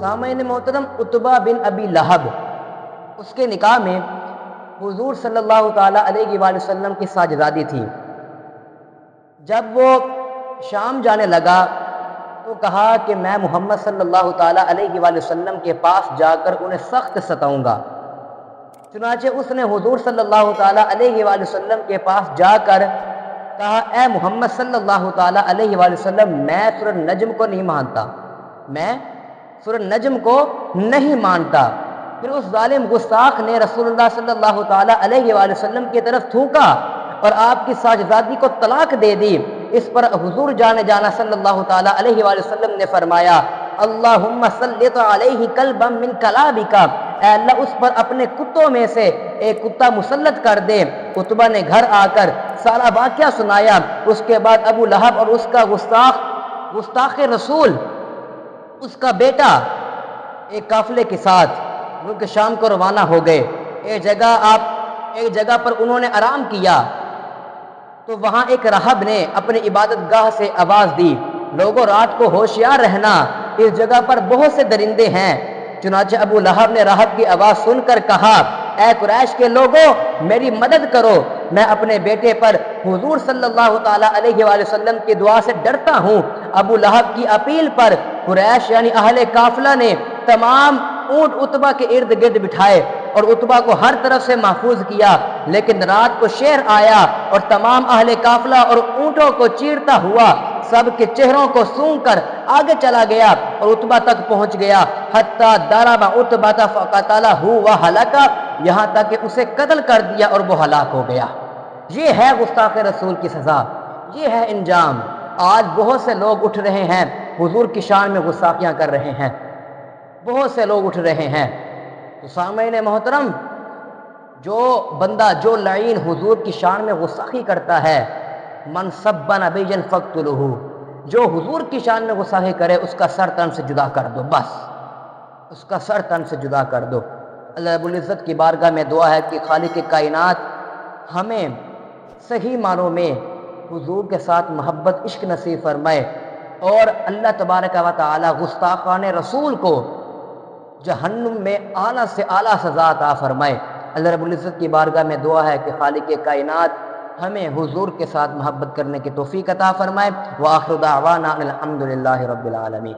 سامعین محترم، عتبہ بن ابی لہب، اس کے نکاح میں حضور صلی اللہ تعالیٰ علیہ وآلہ وسلم کی ساجزادی تھی۔ جب وہ شام جانے لگا تو کہا کہ میں محمد صلی اللہ تعالیٰ علیہ وآلہ وسلم کے پاس جا کر انہیں سخت ستاؤں گا۔ چنانچہ اس نے حضور صلی اللہ تعالیٰ علیہ وآلہ وسلم کے پاس جا کر کہا، اے محمد صلی اللہ تعالیٰ علیہ وآلہ وسلم، میں سورۃ نجم کو نہیں مانتا، میں سورۃ نجم کو نہیں مانتا۔ پھر اس ظالم گستاخ نے رسول اللہ صلی اللہ تعالیٰ علیہ وآلہ وسلم کی طرف تھوکا اور آپ کی ساجزادی کو طلاق دے دی۔ اس پر حضور جانا صلی اللہ تعالیٰ علیہ وآلہ وسلم نے فرمایا، اللہم سلط علیہ کلبا من کلابک، اے اللہ اس پر اپنے کتوں میں سے ایک کتا مسلط کر دے۔ عتبہ نے گھر آ کر سارا واقعہ سنایا۔ اس کے بعد ابو لہب اور اس کا گستاخ رسول، اس کا بیٹا، ایک قافلے کے ساتھ ملک شام کو روانہ ہو گئے۔ ایک جگہ پر انہوں نے آرام کیا تو وہاں ایک راہب نے اپنی عبادت گاہ سے آواز دی، لوگوں رات کو ہوشیار رہنا، اس جگہ پر بہت سے درندے ہیں۔ چنانچہ ابو لہب نے راہب کی آواز سن کر کہا، اے قریش کے لوگوں، میری مدد کرو، میں اپنے بیٹے پر حضور صلی اللہ تعالیٰ علیہ وآلہ وسلم کی دعا سے ڈرتا ہوں۔ ابو لہب کی اپیل پر قریش یعنی اہل قافلہ نے تمام اونٹ عتبہ کے ارد گرد بٹھائے اور عتبہ کو ہر طرف سے محفوظ کیا، لیکن رات کو شیر آیا اور تمام اہل قافلہ اور اونٹوں کو چیرتا ہوا سب کے چہروں کو سونگھ کر آگے چلا گیا اور عتبہ تک پہنچ گیا، حتیٰ ضرب عتبہ فقتلہ وہلک، یہاں تک کہ اسے قتل کر دیا اور وہ ہلاک ہو گیا۔ یہ ہے گستاخ رسول کی سزا، یہ ہے انجام۔ آج بہت سے لوگ اٹھ رہے ہیں، حضور کی شان میں گستاخیاں کر رہے ہیں، بہت سے لوگ اٹھ رہے ہیں۔ تو سامعین محترم، جو بندہ، جو لعین حضور کی شان میں گستاخی کرتا ہے، من سب نبیا فاقتلوہ، جو حضور کی شان میں گستاخی کرے اس کا سر تن سے جدا کر دو، بس اس کا سر تن سے جدا کر دو۔ اللہ رب العزت کی بارگاہ میں دعا ہے کہ خالق کائنات ہمیں صحیح معنوں میں حضور کے ساتھ محبت، عشق نصیب فرمائے، اور اللہ تبارک و تعالی گستاخان رسول کو جہنم میں اعلیٰ سے اعلیٰ سزا عطا فرمائے۔ اللہ رب العزت کی بارگاہ میں دعا ہے کہ خالق کائنات ہمیں حضور کے ساتھ محبت کرنے کی توفیق عطا فرمائے۔ وآخر دعوانا الحمد للہ رب العالمین۔